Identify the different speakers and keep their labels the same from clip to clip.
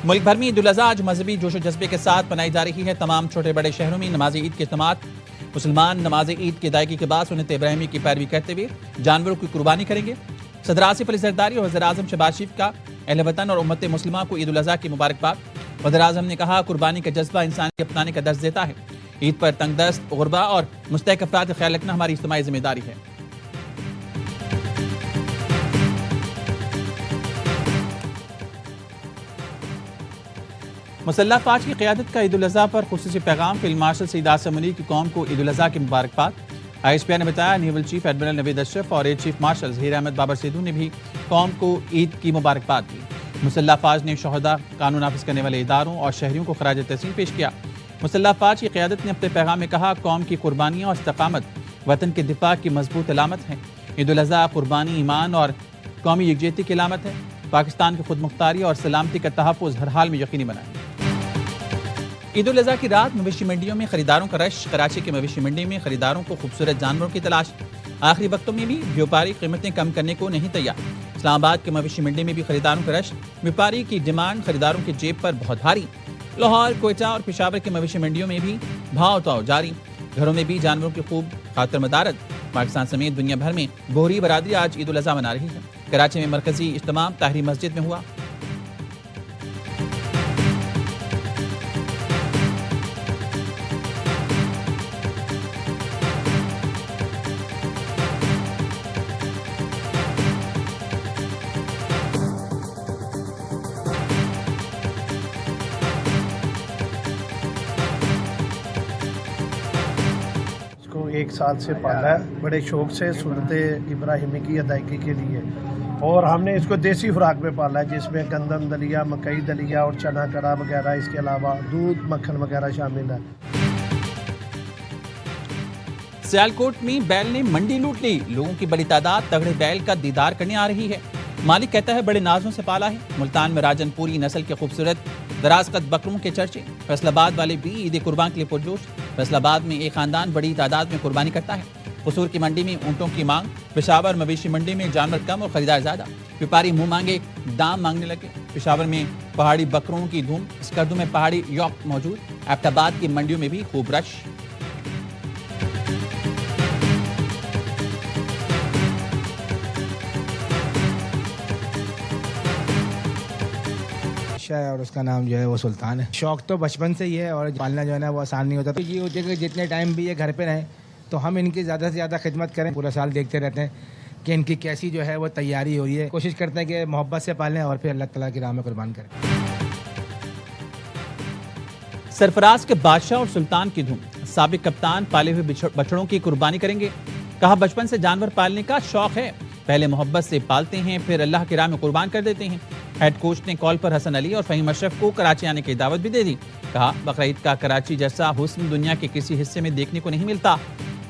Speaker 1: ملک بھر میں عید الاضحیٰ آج مذہبی جوش و جذبے کے ساتھ منائی جا رہی ہے۔ تمام چھوٹے بڑے شہروں میں نماز عید کے اجتماعات۔ مسلمان نماز عید کی ادائیگی کے بعد سنت ابراہیمی کی پیروی کرتے ہوئے جانوروں کی قربانی کریں گے۔ صدر آصف علی زرداری اور وزیر اعظم شہباز شریف کا اہل وطن اور امت مسلمہ کو عید الاضحیٰ کی مبارکباد۔ وزیر اعظم نے کہا، قربانی کا جذبہ انسان کے اپنانے کا درس دیتا ہے۔ عید پر تنگ دست، غربا اور مستحق افراد کا خیال رکھنا ہماری اجتماعی ذمہ داری ہے۔ مسلح افواج کی قیادت کا عید الاضحیٰ پر خصوصی پیغام۔ فیلڈ مارشل سعید عاصم منیر کی قوم کو عید الاضحیٰ کی مبارکباد۔ آئی ایس پی آئی نے بتایا، naval chief admiral Naveed Ashraf اور air chief marshal Zaheer Ahmed Babar Sidhu نے بھی قوم کو عید کی مبارکباد دی۔ مسلح افواج نے شہداء، قانون نافذ کرنے والے اداروں اور شہریوں کو خراج تحسین پیش کیا۔ مسلح افواج کی قیادت نے اپنے پیغام میں کہا، قوم کی قربانیاں اور استقامت وطن کے دفاع کی مضبوط علامت ہے۔ عید الاضحیٰ قربانی، ایمان اور قومی یکجہتی کی علامت ہے۔ پاکستان کی خود مختاری اور سلامتی کا تحفظ ہر حال میں یقینی بنائیں۔ عید الاضحیٰ کی رات مویشی منڈیوں میں خریداروں کا رش۔ کراچی کے مویشی منڈی میں خریداروں کو خوبصورت جانوروں کی تلاش۔ آخری وقتوں میں بھی بیوپاری قیمتیں کم کرنے کو نہیں تیار۔ اسلام آباد کے مویشی منڈی میں بھی خریداروں کا رش۔ بیوپاری کی ڈیمانڈ خریداروں کی جیب پر بہت بھاری۔ لاہور، کوئٹہ اور پشاور کے مویشی منڈیوں میں بھی بھاؤ تاؤ جاری۔ گھروں میں بھی جانوروں کی خوب خاطر مدارت۔ پاکستان سمیت دنیا بھر میں بوہری برادری آج عید الاضحیٰ منا رہی ہے۔ کراچی میں مرکزی اجتماع طاہری مسجد میں ہوا۔
Speaker 2: ایک سال سے پالا ہے بڑے شوق سے سنت ابراہیمی کی ادائیگی کے لیے، اور ہم نے اس کو دیسی خوراک میں پالا ہے، جس میں گندم دلیا، مکئی دلیا اور چنا کڑا وغیرہ، اس کے علاوہ دودھ مکھن وغیرہ شامل ہے۔
Speaker 1: سیالکوٹ میں بیل نے منڈی لوٹ لی۔ لوگوں کی بڑی تعداد تگڑے بیل کا دیدار کرنے آ رہی ہے۔ مالک کہتا ہے بڑے نازوں سے پالا ہے۔ ملتان میں راجن پوری نسل کے خوبصورت دراز قد بکروں کے چرچے۔ فیصل آباد والے بھی عید قربان کے لیے پرجوش۔ فیصل آباد میں ایک خاندان بڑی تعداد میں قربانی کرتا ہے۔ قصور کی منڈی میں اونٹوں کی مانگ۔ پشاور مویشی منڈی میں جانور کم اور خریدار زیادہ۔ بیوپاری منہ مانگے دام مانگنے لگے۔ پشاور میں پہاڑی بکروں کی دھوم۔ اسکردو میں پہاڑی یوک موجود۔ ایبٹ آباد کی منڈیوں میں بھی خوب رش۔
Speaker 3: اور اس کا نام جو ہے وہ سلطان ہے۔ شوق تو بچپن سے ہی ہے اور پالنا جو ہے نا وہ آسان نہیں ہوتا، تو یہ ہوتی ہے کہ جتنے ٹائم بھی یہ گھر پہ رہیں تو ہم ان کی زیادہ سے زیادہ خدمت کریں۔ پورا سال دیکھتے رہتے ہیں کہ ان کی کیسی جو ہے وہ تیاری ہو رہی ہے۔ کوشش کرتے ہیں کہ محبت سے پالیں اور پھر اللہ تعالیٰ کی راہ میں قربان کریں۔
Speaker 1: سرفراز کے بادشاہ اور سلطان کی دھوم۔ سابق کپتان پالے ہوئے بچڑوں کی قربانی کریں گے۔ کہا، بچپن سے جانور پالنے کا شوق ہے، پہلے محبت سے پالتے ہیں پھر اللہ کی راہ میں قربان کر دیتے ہیں۔ ہیڈ کوچ نے کال پر حسن علی اور فہیم اشرف کو کراچی آنے کی دعوت بھی دے دی۔ کہا، بقرعید کا کراچی جیسا حسن دنیا کے کسی حصے میں دیکھنے کو نہیں ملتا۔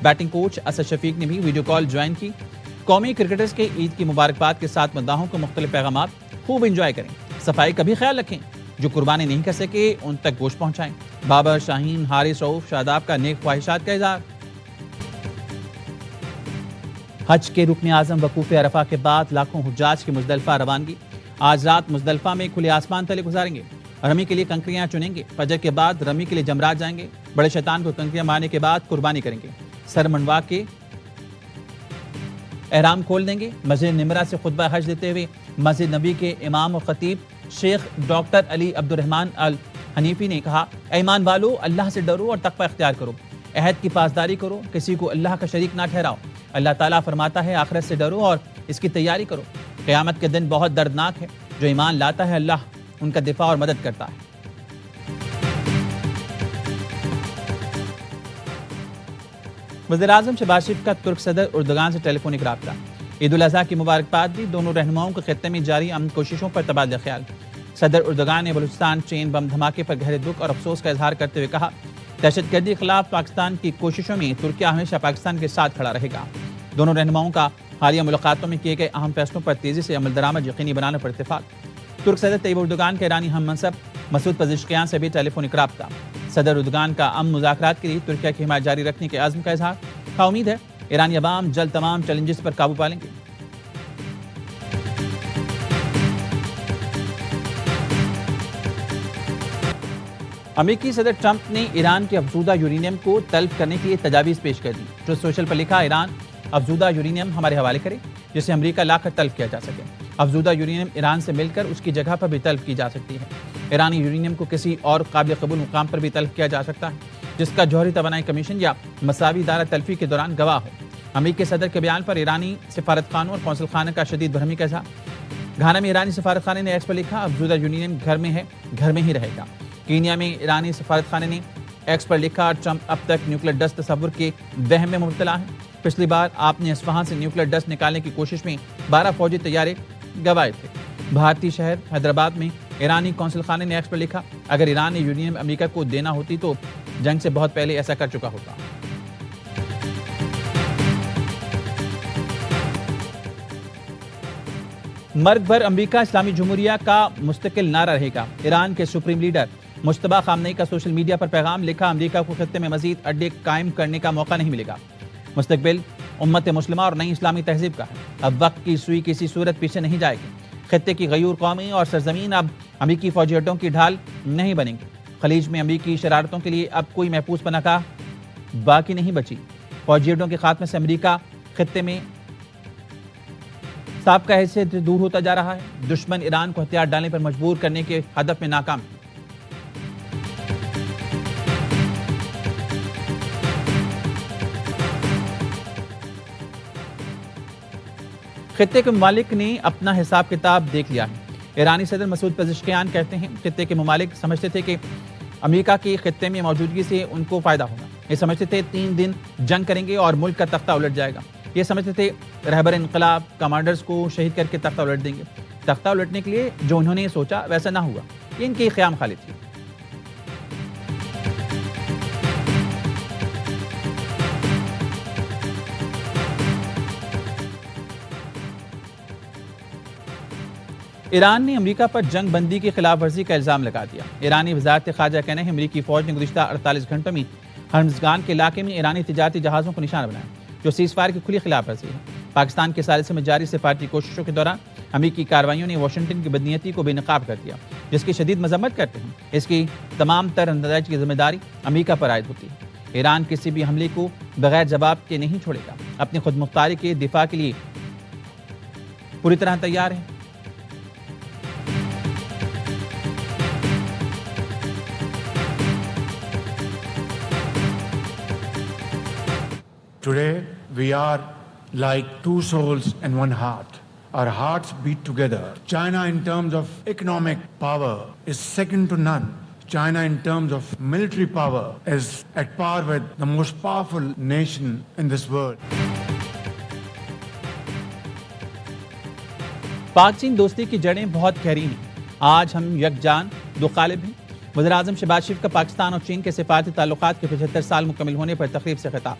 Speaker 1: بیٹنگ کوچ اسد شفیق نے بھی ویڈیو کال جوائن کی۔ قومی کرکٹرز کے عید کی مبارکباد کے ساتھ مداحوں کو مختلف پیغامات۔ خوب انجوائے کریں، صفائی کا بھی خیال رکھیں، جو قربانی نہیں کر سکے ان تک گوشت پہنچائیں۔ بابر، شاہین، حارث، رؤوف، شاداب کا نیک خواہشات کا اظہار۔ حج کے رکن اعظم وقوف عرفہ کے بعد لاکھوں حجاج کی مزدلفہ روانگی۔ آج رات مزدلفہ میں کھلے آسمان تلے گزاریں گے۔ رمی کے لیے کنکریاں چنیں گے۔ فجر کے بعد رمی کے لیے جمرات جائیں گے۔ بڑے شیطان کو کنکریاں مارنے کے بعد قربانی کریں گے۔ سر منڈوا کے احرام کھول دیں گے۔ مسجد نمرہ سے خطبہ حج دیتے ہوئے مسجد نبی کے امام و خطیب شیخ ڈاکٹر علی عبد الرحمن الحنیفی نے کہا، اے ایمان والو، اللہ سے ڈرو اور تقوی اختیار کرو، عہد کی پاسداری کرو، کسی کو اللہ کا شریک نہ ٹھہراؤ۔ اللہ تعالیٰ فرماتا ہے، آخرت سے ڈرو اور اس کی تیاری کرو۔ قیامت کے دن بہت دردناک ہے۔ جو ایمان لاتا ہے اللہ ان کا دفاع اور مدد کرتا ہے۔ وزیر اعظم شہباز شریف کا ترک صدر اردوغان سے ٹیلی فونک رابطہ۔ عید الاضحیٰ کی مبارکباد دی۔ دونوں رہنماؤں کے خطے میں جاری امن کوششوں پر تبادلہ خیال۔ صدر اردوغان نے بلوچستان ٹرین بم دھماکے پر گہرے دکھ اور افسوس کا اظہار کرتے ہوئے کہا، دہشت گردی کے خلاف پاکستان کی کوششوں میں ترکیہ ہمیشہ پاکستان کے ساتھ کھڑا رہے گا۔ دونوں رہنماؤں کا حالیہ ملاقاتوں میں کیے گئے اہم فیصلوں پر تیزی سے عمل درآمد یقینی بنانے پر اتفاق۔ ترک صدر طیب اردوغان کے ایرانی ہم منصب مسعود پزشکیان سے بھی ٹیلی فونک رابطہ۔ صدر اردوغان کا امن مذاکرات کے لیے ترکیہ کی حمایت جاری رکھنے کے عزم کا اظہار۔ امید ہے ایرانی عوام جلد تمام چیلنجز پر قابو پا لیں گے۔ امریکی صدر ٹرمپ نے ایران کے افزودہ یورینیم کو تلف کرنے کے لیے تجاویز پیش کر دی۔ ٹروتھ سوشل پر لکھا، ایران افزودہ یورینیم ہمارے حوالے کرے جسے امریکہ لا کر تلف کیا جا سکے۔ افزودہ یورینیم ایران سے مل کر اس کی جگہ پر بھی تلف کی جا سکتی ہے۔ ایرانی یورینیم کو کسی اور قابل قبول مقام پر بھی تلف کیا جا سکتا ہے جس کا جوہری توانائی کمیشن یا مساوی ادارہ تلفی کے دوران گواہ ہو۔ امریکی صدر کے بیان پر ایرانی سفارت خانوں اور قونصل خانہ کا شدید برہمی کا اظہار۔ گھانا میں ایرانی سفارت خانے نے ایکس پر لکھا، افزودہ یورینیم گھر میں ہے، گھر میں ہی رہے گا۔ کینیا میں ایرانی سفارت خانے نے ایکس پر لکھا، ٹرمپ اب تک نیوکلیر ڈسٹ تصور کے وہم میں مبتلا ہے۔ پچھلی بار آپ نے اصفہان سے نیوکلیر ڈسٹ نکالنے کی کوشش میں 12 فوجی طیارے گوائے تھے۔ بھارتی شہر حیدرآباد میں ایرانی قونصل خانے نے ایکس پر لکھا، اگر ایران نے یورینیم امریکہ کو دینا ہوتی تو جنگ سے بہت پہلے ایسا کر چکا ہوتا۔ مرگ بھر امریکہ اسلامی جمہوریہ کا مستقل نعرہ رہے گا۔ ایران کے سپریم لیڈر مجتبیٰ خامنئی کا سوشل میڈیا پر پیغام، لکھا، امریکہ کو خطے میں مزید اڈے قائم کرنے کا موقع نہیں ملے گا۔ مستقبل امت مسلمہ اور نئی اسلامی تہذیب کا ہے۔ اب وقت کی سوئی کسی صورت پیچھے نہیں جائے گی۔ خطے کی غیور قومی اور سرزمین اب امریکی فوجی اڈوں کی ڈھال نہیں بنیں گی۔ خلیج میں امریکی شرارتوں کے لیے اب کوئی محفوظ پناہ گاہ باقی نہیں بچی۔ فوجی اڈوں کے خاتمے سے امریکہ خطے میں سابقہ حیثیت دور ہوتا جا رہا ہے۔ دشمن ایران کو ہتھیار ڈالنے پر مجبور کرنے کے ہدف میں ناکام ہے۔ خطے کے ممالک نے اپنا حساب کتاب دیکھ لیا ہے۔ ایرانی صدر مسعود پزشکیان کہتے ہیں، خطے کے ممالک سمجھتے تھے کہ امریکہ کی خطے میں موجودگی سے ان کو فائدہ ہوگا۔ یہ سمجھتے تھے 3 دن جنگ کریں گے اور ملک کا تختہ الٹ جائے گا۔ یہ سمجھتے تھے رہبر انقلاب کمانڈرز کو شہید کر کے تختہ الٹ دیں گے۔ تختہ الٹنے کے لیے جو انہوں نے سوچا ویسا نہ ہوا۔ یہ ان کی خیام خالی تھی۔ ایران نے امریکہ پر جنگ بندی کی خلاف ورزی کا الزام لگا دیا۔ ایرانی وزارت خارجہ کہنا ہے، امریکی فوج نے گزشتہ 48 گھنٹوں میں ہرمزگان کے علاقے میں ایرانی تجارتی جہازوں کو نشانہ بنایا، جو سیز فائر کی کھلی خلاف ورزی ہے۔ پاکستان کے ثالثی میں جاری سفارتی کوششوں کے دوران امریکی کارروائیوں نے واشنگٹن کی بدنیتی کو بے نقاب کر دیا، جس کی شدید مذمت کرتے ہیں۔ اس کی تمام تر اندراج کی ذمہ داری امریکہ پر عائد ہوتی ہے۔ ایران کسی بھی حملے کو بغیر جواب کے نہیں چھوڑے گا، اپنی خود مختاری کے دفاع کے لیے پوری طرح تیار ہے۔
Speaker 4: Today, we are like two souls and one heart. Our hearts beat together. China, in terms of economic power, is second to none. China, in terms of military power, is at par with the most powerful nation in this world.
Speaker 1: پاک چین دوستی کی جڑیں بہت گہری ہیں۔ آج ہم یکجان دو قالب ہیں۔ وزیر اعظم شہباز شریف کا پاکستان اور چین کے سفارتی تعلقات کے 75 سال مکمل ہونے پر تقریب سے خطاب۔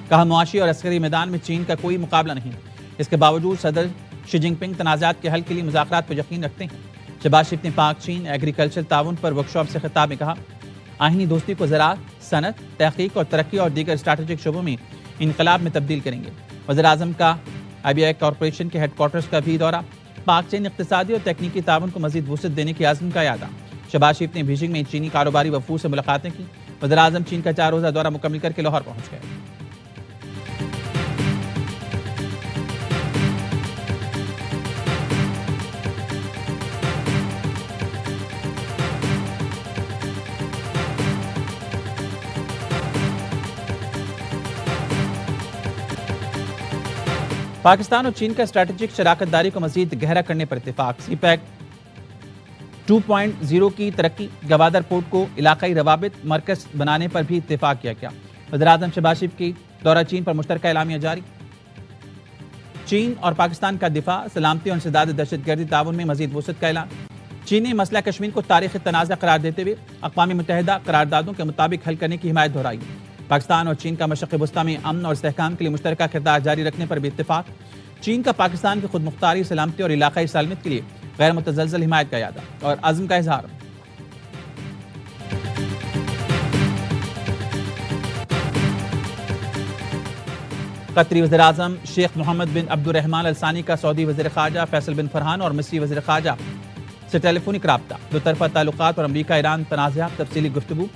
Speaker 1: کہا، معاشی اور عسکری میدان میں چین کا کوئی مقابلہ نہیں۔ اس کے باوجود صدر شی جن پنگ تنازعات کے حل کے لیے مذاکرات پر یقین رکھتے ہیں۔ شہباز شریف نے پاک چین ایگریکلچر تعاون پر ورکشاپ سے خطاب میں کہا، آئینی دوستی کو زراعت، صنعت، تحقیق اور ترقی اور دیگر اسٹریٹجک شعبوں میں انقلاب میں تبدیل کریں گے۔ وزیر اعظم کا IBI کارپوریشن کے ہیڈ کوارٹرز کا بھی دورہ۔ پاک چین اقتصادی اور تکنیکی تعاون کو مزید وسعت دینے کے عزم کا اعادہ۔ شہباز شریف نے بیجنگ میں چینی کاروباری وفود سے ملاقاتیں کی۔ وزیر اعظم چین کا 4 روزہ دورہ مکمل کر کے لاہور پہنچ گئے۔ پاکستان اور چین کا اسٹریٹجک شراکت داری کو مزید گہرا کرنے پر اتفاق۔ سی پیک 2.0 کی ترقی، گوادر پورٹ کو علاقائی روابط مرکز بنانے پر بھی اتفاق کیا گیا۔ وزیر اعظم شہباز شریف کی دورہ چین پر مشترکہ اعلامیہ جاری۔ چین اور پاکستان کا دفاع، سلامتی اور انسداد دہشت گردی تعاون میں مزید وسعت کا اعلان۔ چین نے مسئلہ کشمیر کو تاریخی تنازع قرار دیتے ہوئے اقوام متحدہ قراردادوں کے مطابق حل کرنے کی حمایت دہرائی۔ پاکستان اور چین کا مشرق وسطیٰ میں امن اور استحکام کے لیے مشترکہ کردار جاری رکھنے پر بھی اتفاق۔ چین کا پاکستان کی خود مختاری، سلامتی اور علاقائی سالمیت کے لیے غیر متزلزل حمایت کا اعادہ اور عزم کا اظہار۔ قطری وزیراعظم شیخ محمد بن عبد الرحمن الثانی کا سعودی وزیر خارجہ فیصل بن فرحان اور مصری وزیر خارجہ سے ٹیلی فونک رابطہ، دو طرفہ تعلقات اور امریکہ ایران تنازعات تفصیلی گفتگو۔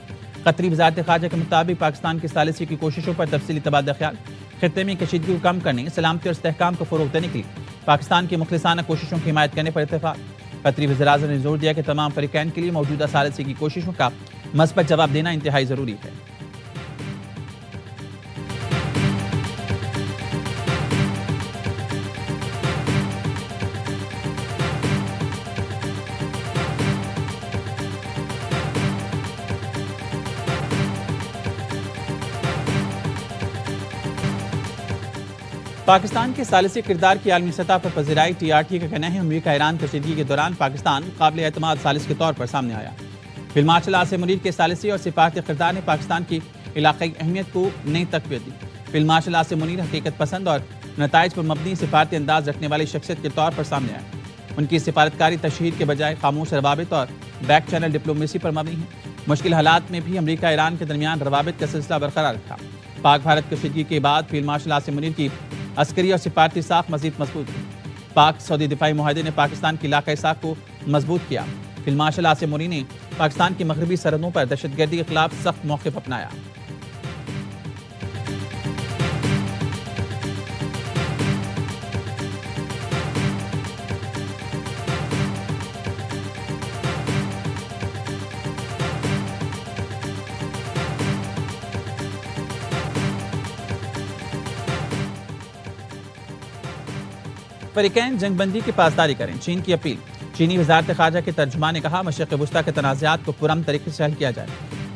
Speaker 1: قطری وزارت خارجہ کے مطابق پاکستان کی ثالثی کی کوششوں پر تفصیلی تبادلہ خیال، خطے میں کشیدگی کو کم کرنے، سلامتی اور استحکام کو فروغ دینے کے لیے پاکستان کی مخلصانہ کوششوں کی حمایت کرنے پر اتفاق۔ قطری وزیراعظم نے زور دیا کہ تمام فریقین کے لیے موجودہ ثالثی کی کوششوں کا مثبت جواب دینا انتہائی ضروری ہے۔ پاکستان کے ثالثی کردار کی عالمی سطح پر پذیرائی TRT کا کہنا ہے امریکہ ایران کشیدگی کے دوران پاکستان قابل اعتماد ثالث کے طور پر سامنے آیا۔ فیلڈ مارشل عاصم منیر کے ثالثی اور سفارتی کردار نے پاکستان کی علاقائی اہمیت کو نئی تقویت دی۔ فیلڈ مارشل عاصم منیر حقیقت پسند اور نتائج پر مبنی سفارتی انداز رکھنے والی شخصیت کے طور پر سامنے آئے۔ ان کی سفارتکاری تشہیر کے بجائے خاموش روابط اور بیک چینل ڈپلومیسی پر مبنی ہے۔ مشکل حالات میں بھی امریکہ ایران کے درمیان روابط کا سلسلہ برقرار رکھا۔ پاک بھارت کشیدگی کے بعد فیلڈ مارشل عاصم منیر کی عسکری اور سفارتی ساکھ مزید مضبوط ہوئی۔ پاک سعودی دفاعی معاہدے نے پاکستان کی علاقائی ساکھ کو مضبوط کیا۔ فیلڈ مارشل عاصم منیر نے پاکستان کی مغربی سرحدوں پر دہشت گردی کے خلاف سخت موقف اپنایا۔ فریقین جنگ بندی کی پاسداری کریں، چین کی اپیل۔ چینی وزارت خارجہ کے ترجمان نے کہا مشرق وسطیٰ کے تنازعات کو پرامن طریقے سے حل کیا جائے،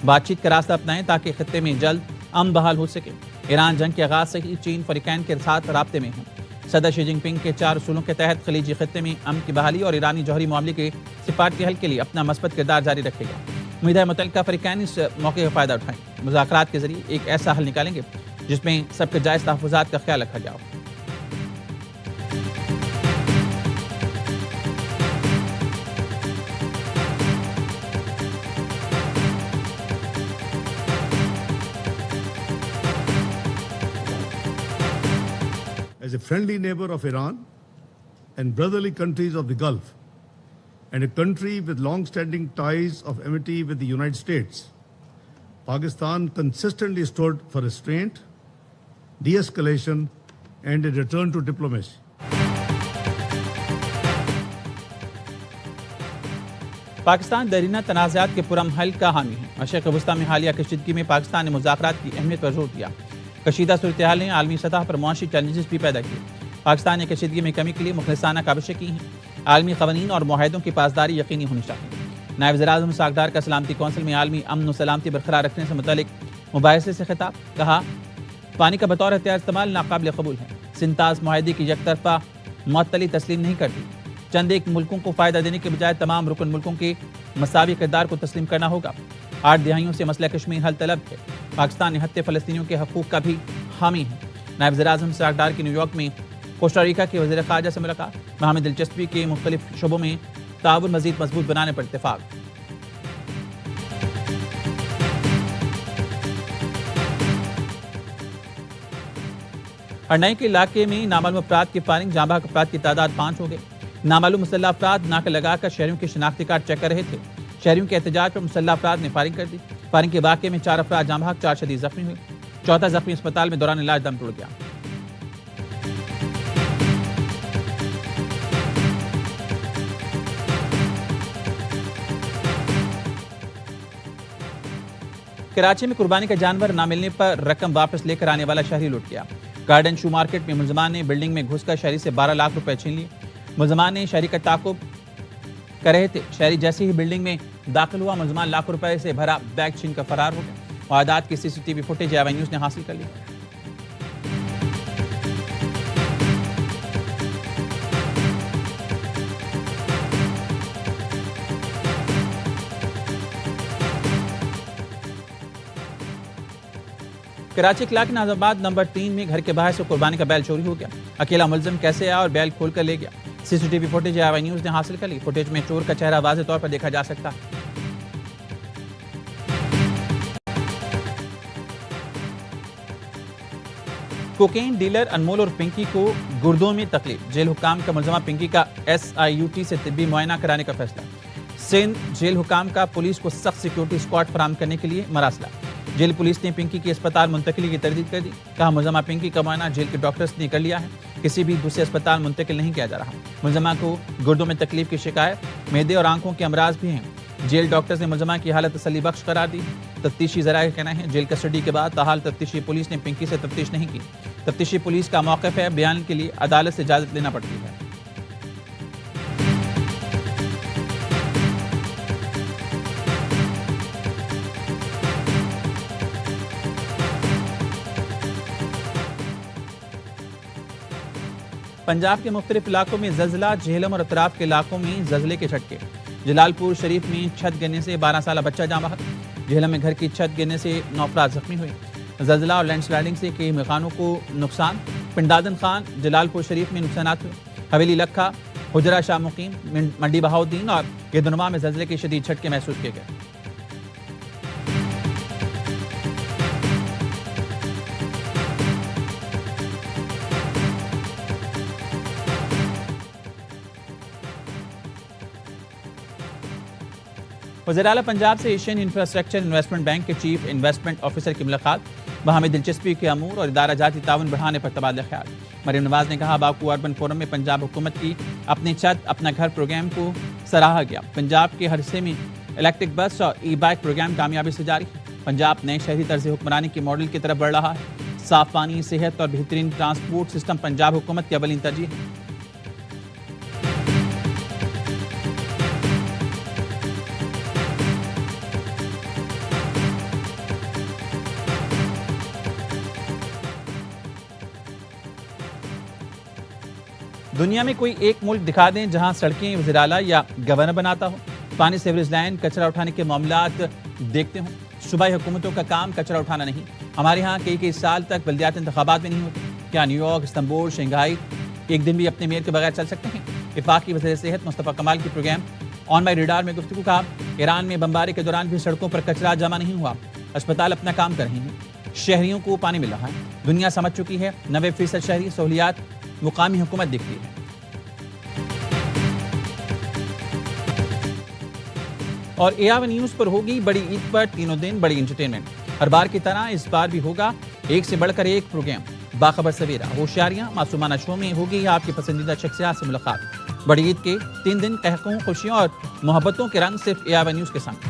Speaker 1: بات چیت کا راستہ اپنائیں تاکہ خطے میں جلد امن بحال ہو سکے۔ ایران جنگ کے آغاز سے ہی چین فریقین کے ساتھ رابطے میں ہیں۔ صدر شی جن پنگ کے 4 اصولوں کے تحت خلیجی خطے میں امن کی بحالی اور ایرانی جوہری معاملے کے سفارتی حل کے لیے اپنا مثبت کردار جاری رکھے گا۔ امید ہے متعلقہ فریقین اس موقع کا فائدہ اٹھائیں، مذاکرات کے ذریعے ایک ایسا حل نکالیں گے جس میں سب کے جائز تحفظات کا خیال رکھا جائے۔
Speaker 5: As a friendly neighbor of Iran and brotherly countries of the Gulf, and a country with long-standing ties of amity with the United States, Pakistan consistently stood for restraint, de-escalation, and a return to diplomacy.
Speaker 1: Pakistan دیرینہ تنازعات کے پرامن حل کا حامی ہے۔ مشرق وسطیٰ میں حالیہ کشیدگی میں پاکستان نے مذاکرات کی اہمیت پر زور دیا۔ کشیدہ صورتحال نے عالمی سطح پر معاشی چیلنجز بھی پیدا کیے۔ پاکستان نے کشیدگی میں کمی کے لیے مخلصانہ کاوشیں کی ہیں۔ عالمی قوانین اور معاہدوں کی پاسداری یقینی ہونی چاہیے۔ نائب وزیر اعظم اسحاق ڈار کا سلامتی کونسل میں عالمی امن و سلامتی برقرار رکھنے سے متعلق مباحثے سے خطاب، کہا پانی کا بطور ہتھیار استعمال ناقابل قبول ہے۔ سنتاز معاہدے کی یک طرفہ معطلی تسلیم نہیں کرتی۔ چند ایک ملکوں کو فائدہ دینے کے بجائے تمام رکن ملکوں کے مساوی کردار کو تسلیم کرنا ہوگا۔ 8 دہائیوں سے مسئلہ کشمیر حل طلب ہے۔ پاکستان نہتے فلسطینیوں کے حقوق کا بھی حامی ہے۔ نائب وزیر اعظم اسحاق ڈار کی نیو یارک میں کوسٹاریکا کے وزیر خارجہ سے ملاقات، باہمی دلچسپی کے مختلف شعبوں میں تعاون مزید مضبوط بنانے پر اتفاق۔ ارنائی کے علاقے میں نامعلوم افراد کی فائرنگ، جاں بحق افراد کی تعداد 5 ہو گئی۔ نامعلوم مسلح افراد ناکہ لگا کر شہریوں کے شناختی کارڈ چیک کر رہے تھے۔ شہریوں کے احتجاج پر مسلح افراد نے فائرنگ کر دی۔ فائرنگ کے واقعے میں 4 افراد جاں بحق، 4 شدید زخمی ہوئے۔ چوتھا زخمی اسپتال میں دوران علاج دم توڑ گیا۔ کراچی میں قربانی کا جانور نہ ملنے پر رقم واپس لے کر آنے والا شہری لٹ گیا۔ گارڈن شو مارکیٹ میں ملزمان نے بلڈنگ میں گھس کر شہری سے 12 لاکھ روپے چھین لیے۔ ملزمان نے شہری کا تعاقب کر رہے تھے۔ شہری جیسے ہی بلڈنگ میں داخل ہوا، ملزمان لاکھ روپے سے بھرا بیگ چھین کر فرار ہو گیا۔ واردات کی CCTV فوٹیج آئی نیوز نے حاصل کر لی۔ کراچی کلاک ناز آباد نمبر 3 میں گھر کے باہر سے قربانی کا بیل چوری ہو گیا۔ اکیلا ملزم کیسے آیا اور بیل کھول کر لے گیا؟ CCTV فوٹیج آئی نیوز نے حاصل کر لی۔ فوٹیج میں چور کا چہرہ واضح طور پر دیکھا جا سکتا ہے۔ کوکین ڈیلر انمول اور پنکی کو گردوں میں تکلیف، جیل حکام کا ملزمہ پنکی کا SIUT سے طبی معائنہ کرانے کا فیصلہ۔ سندھ جیل حکام کا پولیس کو سخت سیکیورٹی اسکواڈ فراہم کرنے کے لیے مراسلہ۔ جیل پولیس نے پنکی کی اسپتال منتقلی کی تردید کر دی، کہا ملزمہ پنکی کا معائنہ جیل کے ڈاکٹرز نے کر لیا ہے، کسی بھی دوسرے اسپتال منتقل نہیں کیا جا رہا۔ ملزمہ کو گردوں میں تکلیف کی شکایت، معدے اور آنکھوں کے امراض بھی ہیں۔ جیل ڈاکٹرز نے ملزمہ کی حالت تسلی بخش قرار دی۔ تفتیشی ذرائع کا کہنا ہے جیل کسٹڈی کے بعد تاحال تفتیشی پولیس نے پنکی سے تفتیش نہیں کی۔ تفتیشی پولیس کا موقف ہے بیان کے لیے عدالت سے اجازت لینا پڑتی ہے۔ پنجاب کے مختلف علاقوں میں زلزلہ، جہلم اور اطراف کے علاقوں میں زلزلے کے جھٹکے۔ جلال پور شریف میں چھت گرنے سے 12 سالہ بچہ جاں بحق، جہلم میں گھر کی چھت گرنے سے 9 افراد زخمی ہوئے۔ زلزلہ اور لینڈ سلائڈنگ سے کئی مکانوں کو نقصان، پنڈادن خان جلال پور شریف میں نقصانات ہوئے۔ حویلی لکھا، حجرہ شاہ مقیم، منڈی بہاؤدین اور گردنما میں زلزلے کے شدید جھٹکے محسوس کیے گئے۔ وزیراعلیٰ پنجاب سے ایشین انفراسٹرکچر انویسٹمنٹ بینک کے چیف انویسٹمنٹ آفیسر کی ملاقات، باہمی دلچسپی کے امور اور ادارہ جاتی تعاون بڑھانے پر تبادلہ خیال۔ مریم نواز نے کہا باکو اربن فورم میں پنجاب حکومت کی اپنی چھت اپنا گھر پروگرام کو سراہا گیا۔ پنجاب کے ہر حصے میں الیکٹرک بس اور ای بائک پروگرام کامیابی سے جاری ہے۔ پنجاب نئے شہری طرز حکمرانی کے ماڈل کی طرف بڑھ رہا ہے۔ صاف پانی، صحت اور بہترین ٹرانسپورٹ سسٹم پنجاب حکومت کی اولین ترجیح ہے۔ دنیا میں کوئی ایک ملک دکھا دیں جہاں سڑکیں وزیر اعلیٰ یا گورنر بناتا ہو، پانی سیوریج لائن، کچرا اٹھانے کے معاملات دیکھتے ہوں۔ صوبائی حکومتوں کا کام کچرا اٹھانا نہیں۔ ہمارے ہاں کئی سال تک بلدیات انتخابات بھی نہیں ہوتے۔ کیا نیو یارک، استنبول، شنگھائی ایک دن بھی اپنے میئر کے بغیر چل سکتے ہیں؟ وفاقی وزیر صحت مصطفیٰ کمال کی پروگرام آن مائی ریڈار میں گفتگو، کہا ایران میں بمباری کے دوران بھی سڑکوں پر کچرا جمع نہیں ہوا، اسپتال اپنا کام کر رہے ہیں، شہریوں کو پانی مل رہا ہے۔ دنیا سمجھ چکی ہے 90% شہری سہولیات مقامی حکومت دیکھتی ہے۔ اور AR نیوز پر ہوگی بڑی عید پر تینوں دن بڑی انٹرٹینمنٹ۔ ہر بار کی طرح اس بار بھی ہوگا ایک سے بڑھ کر ایک پروگرام۔ باخبر سویرا، ہوشیاریاں، معصومانہ شو میں ہوگی آپ کی پسندیدہ شخصیات سے ملاقات۔ بڑی عید کے 3 دن قہقہوں، خوشیوں اور محبتوں کے رنگ صرف AR نیوز کے ساتھ۔